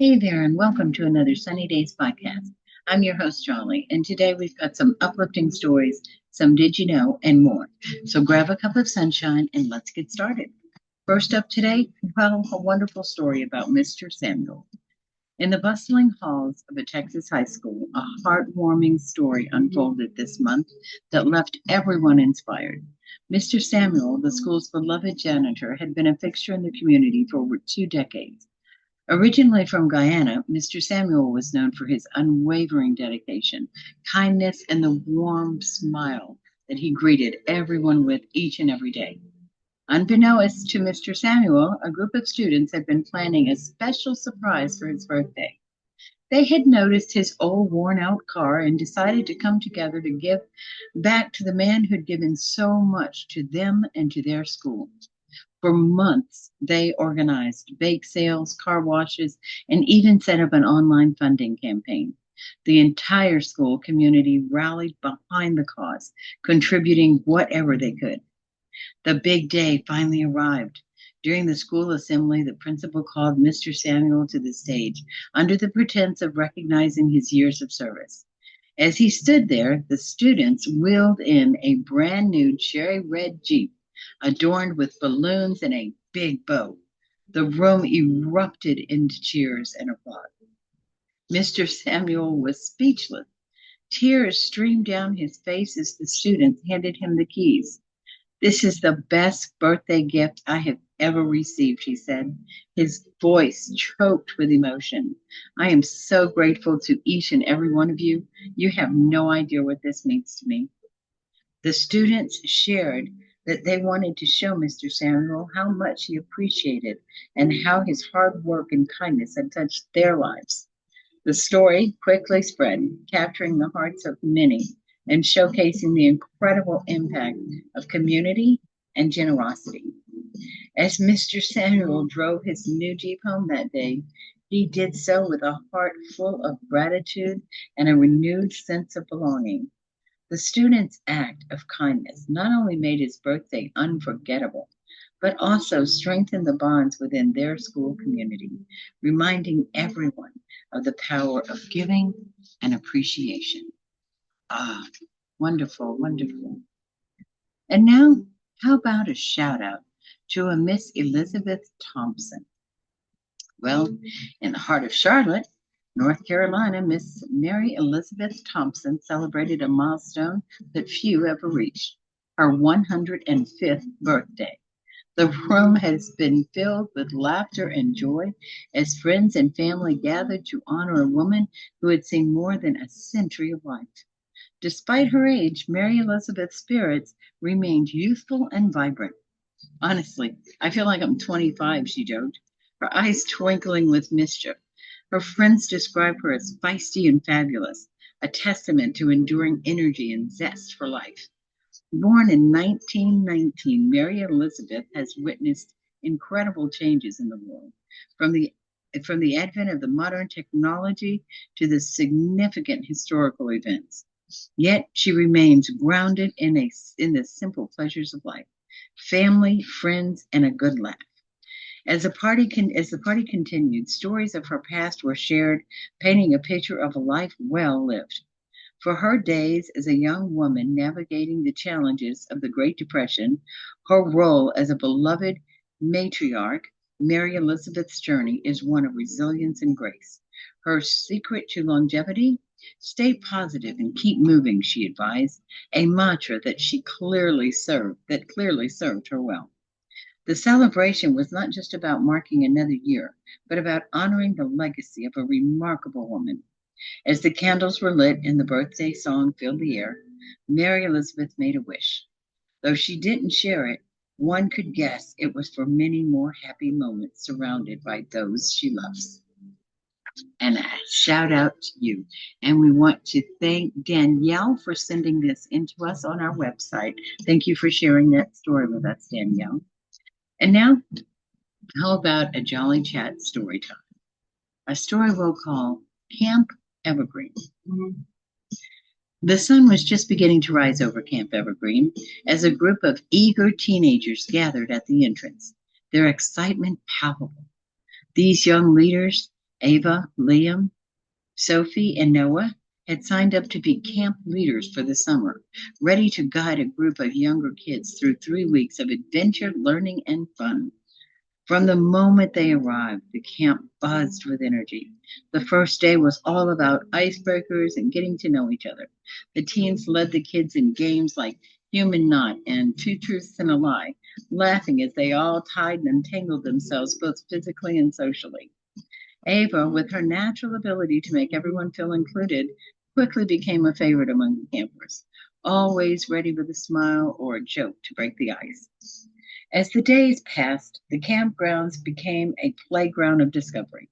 Hey there, and welcome to another Sunny Days podcast. I'm your host, Jolly, and today we've got some uplifting stories, some did you know, and more. So grab a cup of sunshine and let's get started. First up today, well, a wonderful story about Mr. Samuel. In the bustling halls of a Texas high school, a heartwarming story unfolded this month that left everyone inspired. Mr. Samuel, the school's beloved janitor, had been a fixture in the community for over 2 decades. Originally from Guyana, Mr. Samuel was known for his unwavering dedication, kindness, and the warm smile that he greeted everyone with each and every day. Unbeknownst to Mr. Samuel, a group of students had been planning a special surprise for his birthday. They had noticed his old worn out car and decided to come together to give back to the man who'd given so much to them and to their school. For months, they organized bake sales, car washes, and even set up an online funding campaign. The entire school community rallied behind the cause, contributing whatever they could. The big day finally arrived. During the school assembly, the principal called Mr. Samuel to the stage under the pretense of recognizing his years of service. As he stood there, the students wheeled in a brand new cherry red Jeep adorned with balloons and a big bow. The room erupted into cheers and applause. Mr. Samuel was speechless. Tears streamed down his face as the students handed him the keys. "This is the best birthday gift I have ever received," he said, his voice choked with emotion. "I am so grateful to each and every one of you. You have no idea what this means to me." The students shared that they wanted to show Mr. Samuel how much he appreciated and how his hard work and kindness had touched their lives. The story quickly spread, capturing the hearts of many and showcasing the incredible impact of community and generosity. As Mr. Samuel drove his new Jeep home that day, he did so with a heart full of gratitude and a renewed sense of belonging. The student's act of kindness not only made his birthday unforgettable, but also strengthened the bonds within their school community, reminding everyone of the power of giving and appreciation. Ah, wonderful, wonderful. And now, how about a shout out to a Miss Elizabeth Thompson? Well, in the heart of Charlotte, North Carolina, Miss Mary Elizabeth Thompson celebrated a milestone that few ever reached, her 105th birthday. The room has been filled with laughter and joy as friends and family gathered to honor a woman who had seen more than a century of life. Despite her age, Mary Elizabeth's spirits remained youthful and vibrant. "Honestly, I feel like I'm 25," she joked, her eyes twinkling with mischief. Her friends describe her as feisty and fabulous, a testament to enduring energy and zest for life. Born in 1919, Mary Elizabeth has witnessed incredible changes in the world, from the from the advent of the modern technology to the significant historical events. Yet she remains grounded in the simple pleasures of life: family, friends, and a good laugh. As the party continued, stories of her past were shared, painting a picture of a life well lived. For her days as a young woman navigating the challenges of the Great Depression, her role as a beloved matriarch, Mary Elizabeth's journey is one of resilience and grace. Her secret to longevity: stay positive and keep moving, she advised, a mantra that clearly served her well. The celebration was not just about marking another year, but about honoring the legacy of a remarkable woman. As the candles were lit and the birthday song filled the air, Mary Elizabeth made a wish. Though she didn't share it, one could guess it was for many more happy moments surrounded by those she loves. And a shout out to you. And we want to thank Danielle for sending this into us on our website. Thank you for sharing that story with us, Danielle. And now, how about a jolly chat story time? A story we'll call Camp Evergreen. The sun was just beginning to rise over Camp Evergreen as a group of eager teenagers gathered at the entrance, their excitement palpable. These young leaders Ava, Liam, Sophie, and Noah had signed up to be camp leaders for the summer, ready to guide a group of younger kids through 3 weeks of adventure, learning, and fun. From the moment they arrived, the camp buzzed with energy. The first day was all about icebreakers and getting to know each other. The teens led the kids in games like Human Knot and Two Truths and a Lie, laughing as they all tied and entangled themselves both physically and socially. Ava, with her natural ability to make everyone feel included, quickly became a favorite among the campers, always ready with a smile or a joke to break the ice. As the days passed, the campgrounds became a playground of discovery.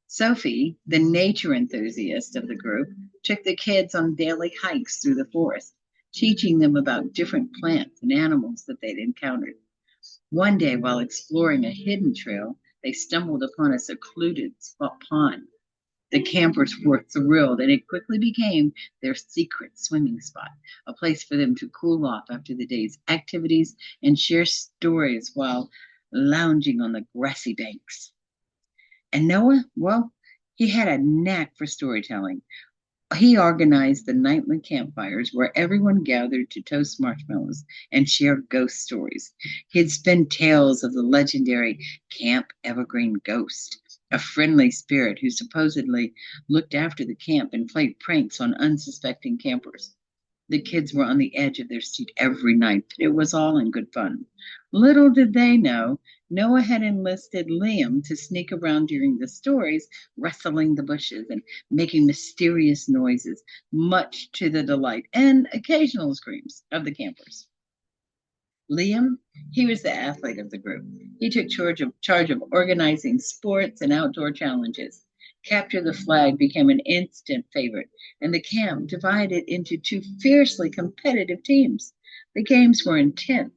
Sophie, the nature enthusiast of the group, took the kids on daily hikes through the forest, teaching them about different plants and animals that they'd encountered. One day, while exploring a hidden trail, they stumbled upon a secluded pond. The campers were thrilled, and it quickly became their secret swimming spot, a place for them to cool off after the day's activities and share stories while lounging on the grassy banks. And Noah, well, he had a knack for storytelling. He organized the nightly campfires where everyone gathered to toast marshmallows and share ghost stories. He'd spin tales of the legendary Camp Evergreen Ghost, a friendly spirit who supposedly looked after the camp and played pranks on unsuspecting campers. The kids were on the edge of their seat every night, but it was all in good fun. Little did they know, Noah had enlisted Liam to sneak around during the stories, rustling the bushes and making mysterious noises, much to the delight and occasional screams of the campers. Liam, he was the athlete of the group. He took charge of organizing sports and outdoor challenges. Capture the Flag became an instant favorite, and the camp divided into two fiercely competitive teams. The games were intense,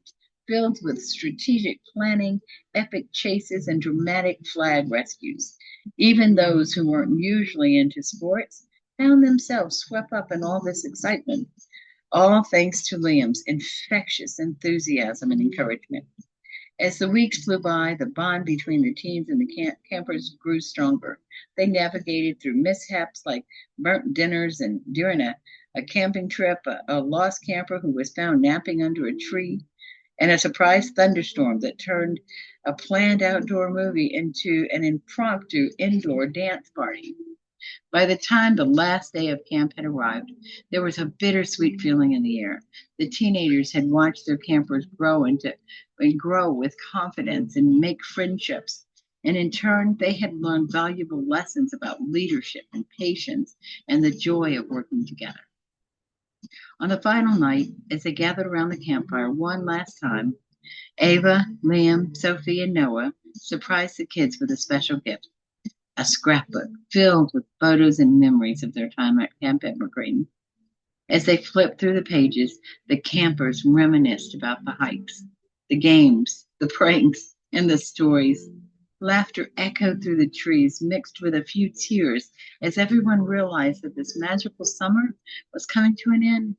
filled with strategic planning, epic chases, and dramatic flag rescues. Even those who weren't usually into sports found themselves swept up in all this excitement, all thanks to Liam's infectious enthusiasm and encouragement. As the weeks flew by, the bond between the teens and the campers grew stronger. They navigated through mishaps like burnt dinners and during a camping trip, a lost camper who was found napping under a tree, and a surprise thunderstorm that turned a planned outdoor movie into an impromptu indoor dance party. By the time the last day of camp had arrived, there was a bittersweet feeling in the air. The teenagers had watched their campers grow with confidence and make friendships. And in turn, they had learned valuable lessons about leadership and patience and the joy of working together. On the final night, as they gathered around the campfire one last time, Ava, Liam, Sophie, and Noah surprised the kids with a special gift, a scrapbook filled with photos and memories of their time at Camp Evergreen. As they flipped through the pages, the campers reminisced about the hikes, the games, the pranks, and the stories. Laughter echoed through the trees, mixed with a few tears, as everyone realized that this magical summer was coming to an end.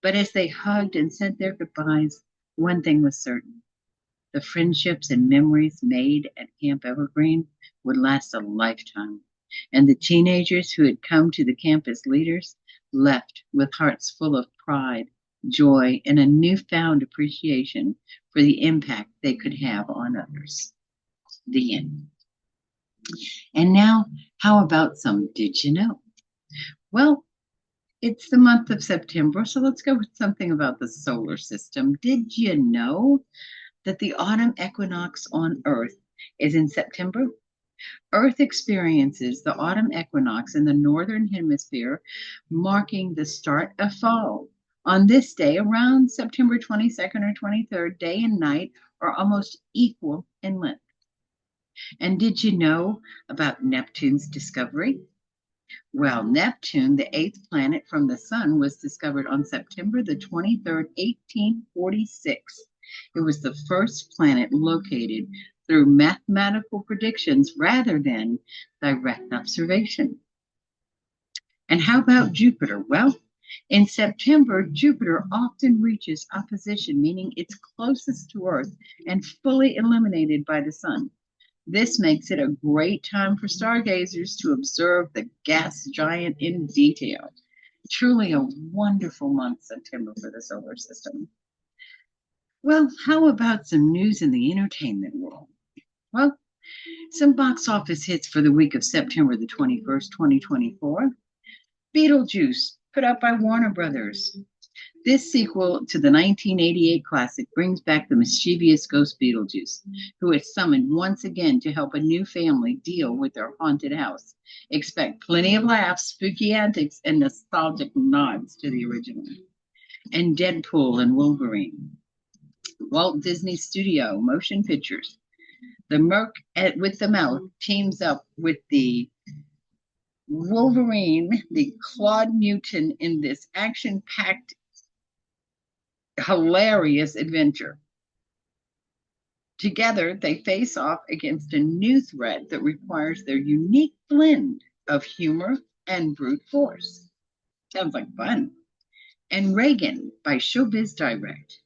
But as they hugged and said their goodbyes, one thing was certain. The friendships and memories made at Camp Evergreen would last a lifetime, and the teenagers who had come to the camp as leaders left with hearts full of pride, joy, and a newfound appreciation for the impact they could have on others. The end. And now, how about some Did You Know? Well, it's the month of September, so let's go with something about the solar system. Did you know that the autumn equinox on Earth is in September? Earth experiences the autumn equinox in the northern hemisphere, marking the start of fall. On this day, around September 22nd or 23rd, day and night are almost equal in length. And did you know about Neptune's discovery? Well, Neptune, the eighth planet from the sun, was discovered on September the 23rd, 1846. It was the first planet located through mathematical predictions rather than direct observation. And how about Jupiter? Well, in September, Jupiter often reaches opposition, meaning it's closest to Earth and fully illuminated by the sun. This makes it a great time for stargazers to observe the gas giant in detail. Truly a wonderful month, September, for the solar system. Well, how about some news in the entertainment world? Well, some box office hits for the week of September the 21st, 2024. Beetlejuice, put out by Warner Brothers. This sequel to the 1988 classic brings back the mischievous ghost Beetlejuice, who is summoned once again to help a new family deal with their haunted house. Expect plenty of laughs, spooky antics, and nostalgic nods to the original. And Deadpool and Wolverine. Walt Disney Studio Motion Pictures. The Merc with the Mouth teams up with the Wolverine, the Claude Mutant, in this action-packed, hilarious adventure. Together, they face off against a new threat that requires their unique blend of humor and brute force. Sounds like fun. And Reagan by Showbiz Direct.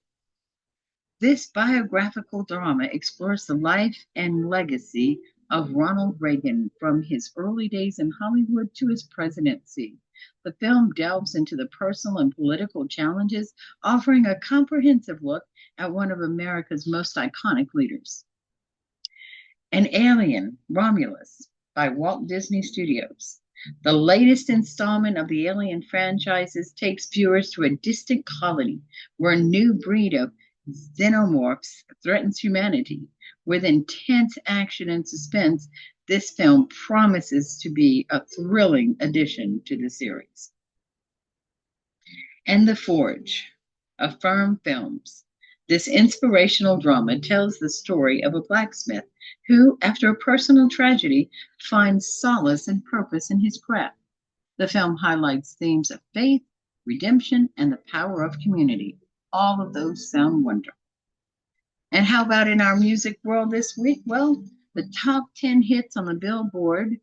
This biographical drama explores the life and legacy of Ronald Reagan from his early days in Hollywood to his presidency. The film delves into the personal and political challenges, offering a comprehensive look at one of America's most iconic leaders. An Alien, Romulus, by Walt Disney Studios. The latest installment of the Alien franchises takes viewers to a distant colony where a new breed of xenomorphs threatens humanity. With intense action and suspense, this film promises to be a thrilling addition to the series. And The Forge, Affirm Films. This inspirational drama tells the story of a blacksmith who, after a personal tragedy, finds solace and purpose in his craft. The film highlights themes of faith, redemption, and the power of community. All of those sound wonderful. And how about in our music world this week? Well, the top 10 hits on the Billboard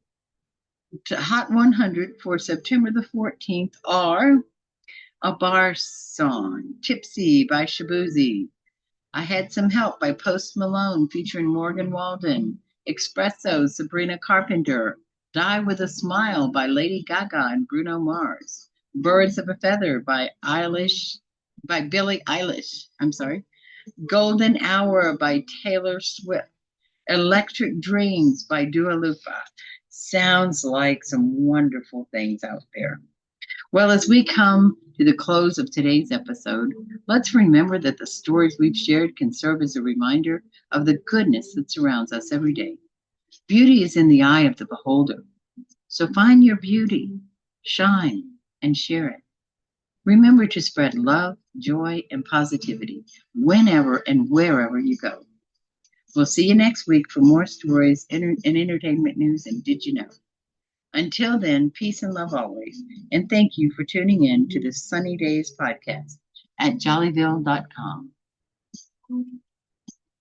Hot 100 for September the 14th are A Bar Song, Tipsy by Shabuzi, I Had Some Help by Post Malone featuring Morgan Walden, Espresso, Sabrina Carpenter, Die With a Smile by Lady Gaga and Bruno Mars, Birds of a Feather by Billie Eilish, Golden Hour by Taylor Swift, Electric Dreams by Dua Lipa. Sounds like some wonderful things out there. Well, as we come to the close of today's episode, let's remember that the stories we've shared can serve as a reminder of the goodness that surrounds us every day. Beauty is in the eye of the beholder. So find your beauty, shine, and share it. Remember to spread love, joy, and positivity whenever and wherever you go. We'll see you next week for more stories and entertainment news and Did You Know? Until then, peace and love always. And thank you for tuning in to the Sunny Days podcast at jollyville.com.